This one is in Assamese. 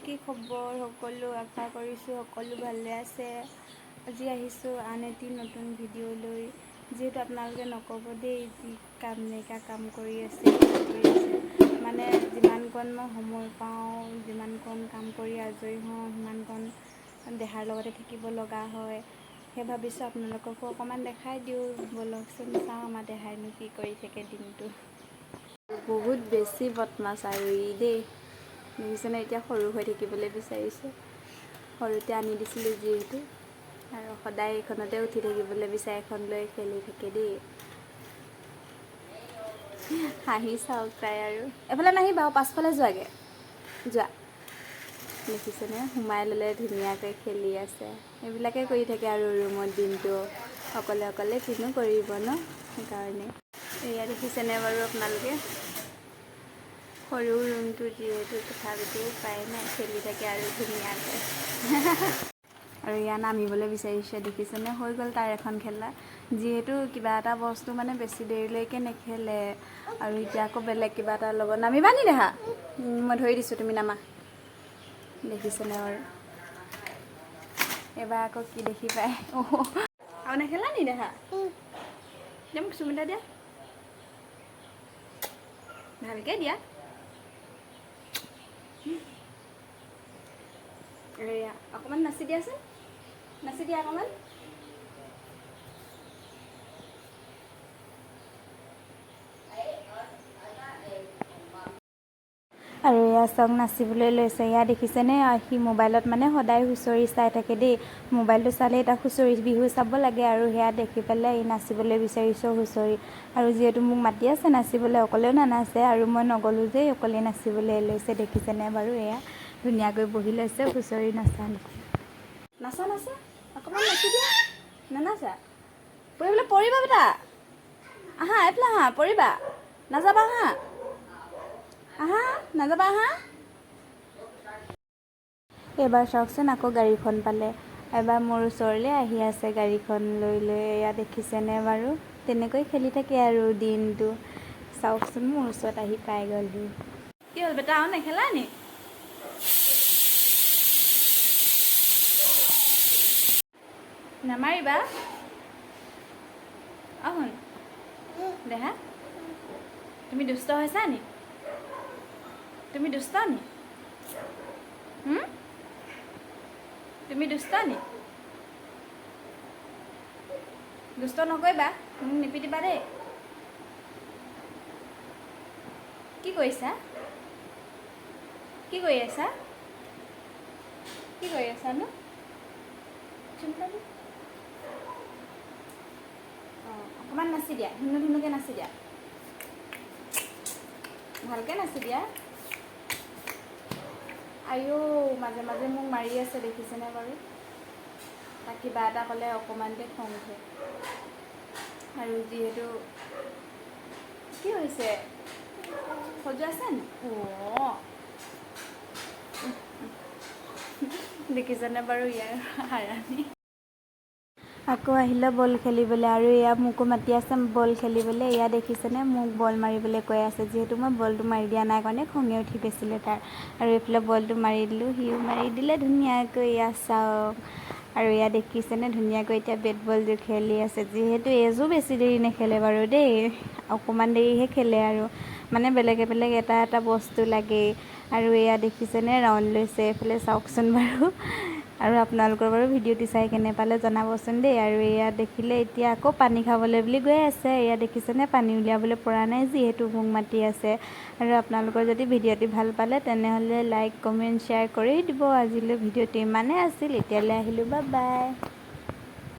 কি খবৰ সকলো আশা কৰিছোঁ সকলো ভালে আছে। আজি আহিছোঁ আন এটি নতুন ভিডিঅ' লৈ। যিহেতু আপোনালোকে নক'ব দেই যি কাম নাইকা কাম কৰি আছে মানে যিমানকণ মই সময় পাওঁ, যিমানকণ কাম কৰি আজৰি হওঁ, সিমানকণ দেহাৰ লগতে থাকিব লগা হয়। সেই ভাবিছোঁ আপোনালোককো অকণমান দেখাই দিওঁ, ব'লকচোন চাওঁ আমাৰ দেহাইনো কি কৰি থাকে দিনটো। বহুত বেছি বদমাছ আৰু ই দেই, দেখিছেনে এতিয়া সৰু হৈ থাকিবলৈ বিচাৰিছে। সৰুতে আনি দিছিলোঁ যিহেতু, আৰু সদায় এইখনতে উঠি থাকিবলৈ বিচাৰে, এখন লৈ খেলি থাকে দেই। হাঁহি চাওক তাই আৰু এফালে নাহিবা, পাছফালে যোৱাগৈ যোৱা। দেখিছেনে সোমাই ল'লে ধুনীয়াকৈ খেলি আছে। এইবিলাকে কৰি থাকে আৰু ৰুমত দিনটো অকলে অকলে কিনো কৰিব ন। সেইকাৰণে এয়া দেখিছেনে বাৰু আপোনালোকে, সৰু ৰুমটো যিহেতু তথাপিতো উপায় নাই, খেলি থাকে আৰু ধুনীয়াকৈ। আৰু ইয়াত নামিবলৈ বিচাৰিছে, দেখিছেনে হৈ গ'ল তাৰ এখন খেলা। যিহেতু কিবা এটা বস্তু মানে বেছি দেৰিলৈকে নেখেলে, আৰু এতিয়া আকৌ বেলেগ কিবা এটা লগত নামিবা নি দেহা, মই ধৰি দিছোঁ তুমি নামা। দেখিছেনে বাৰু, এবাৰ আকৌ কি দেখি পায়। আৰু নেখেলা নি দেহা, দিয়া মোক চুমিতা দিয়া, ভালকৈ দিয়া। এয়া অকণমান নাচি দিয়াচোন, নাচি দিয়া অকণমান। আৰু এয়া চাওক নাচিবলৈ লৈছে। এয়া দেখিছেনে, সি মোবাইলত মানে সদায় হুঁচৰি চাই থাকে দেই। মোবাইলটো চালেই তাক হুঁচৰি বিহু চাব লাগে, আৰু সেয়া দেখি পেলাই ই নাচিবলৈ বিচাৰিছে হুঁচৰি। আৰু যিহেতু মোক মাতি আছে নাচিবলৈ, অকলেও নানাচে, আৰু মই নগ'লোঁ যে অকলেই নাচিবলৈ লৈছে। দেখিছেনে বাৰু, এয়া ধুনীয়াকৈ বহি লৈছে হুঁচৰি নাচা। নাচা নাচা অকণমান নাচি দিয়া, নানাচা পৰিবলৈ পৰিবা বেটা, আহা এইফালে আহা, পৰিবা নাযাবা, আহা আহা নাযাবা, আহা। এইবাৰ চাওকচোন আকৌ গাড়ীখন পালে, এবাৰ মোৰ ওচৰলৈ আহি আছে গাড়ীখন লৈ লৈ। এয়া দেখিছেনে বাৰু, তেনেকৈ খেলি থাকে আৰু দিনটো। চাওকচোন মোৰ ওচৰত আহি পাই গ'লহি। কি হ'ল বেটা, আৰু নেখেলা নি? নামাৰিবা আহোন দেহা, তুমি দুষ্ট হৈছা নি? তুমি দুষ্ট নি? তুমি দুষ্ট নি? দুষ্ট নকৰিবা, মোক নিপিটিবা দেই। কি কৰিছা? কি কৰি আছা? কি কৰি আছানো? অঁ অকণমান নাচি দিয়া, ধুনু ধুনুকৈ নাচি দিয়া, ভালকৈ নাচি দিয়া। আইও মাজে মাজে মোক মাৰি আছে, দেখিছেনে বাৰু। তাক কিবা এটা ক'লে অকণমানতে খং উঠে। আৰু যিহেতু কি হৈছে, খজুৱাইছে নি? অঁ দেখিছেনে বাৰু ইয়াৰ হাৰামি। আকৌ আহিলে বল খেলিবলৈ, আৰু এয়া মোকো মাতি আছে বল খেলিবলৈ। এয়া দেখিছেনে মোক বল মাৰিবলৈ কৈ আছে, যিহেতু মই বলটো মাৰি দিয়া নাই কাৰণে খঙে উঠি গৈছিলে তাৰ। আৰু এইফালে বলটো মাৰি দিলোঁ, সিও মাৰি দিলে ধুনীয়াকৈ। এয়া চাওক, আৰু এয়া দেখিছেনে ধুনীয়াকৈ এতিয়া বেট বলটো খেলি আছে। যিহেতু এজো বেছি দেৰি নেখেলে বাৰু দেই, অকণমান দেৰিহে খেলে, আৰু মানে বেলেগ এটা এটা বস্তু লাগেই। আৰু এয়া দেখিছেনে ৰাউণ্ড লৈছে, এইফালে চাওকচোন বাৰু। আৰু আপোনালোকৰ বাৰু ভিডিঅ'টো চাই কেনে পালে জনাবচোন দেই। আৰু এয়া দেখিলে এতিয়া আকৌ পানী খাবলৈ বুলি গৈ আছে। এয়া দেখিছেনে পানী উলিয়াবলৈ পৰা নাই, যিহেতু মোক মাতি আছে। আৰু আপোনালোকৰ যদি ভিডিঅ'টো ভাল পালে তেনেহ'লে লাইক কমেণ্ট শ্বেয়াৰ কৰি দিব। আজিলৈ ভিডিঅ'টো ইমানেই আছিল, এতিয়ালৈ আহিলোঁ, বাই বাই।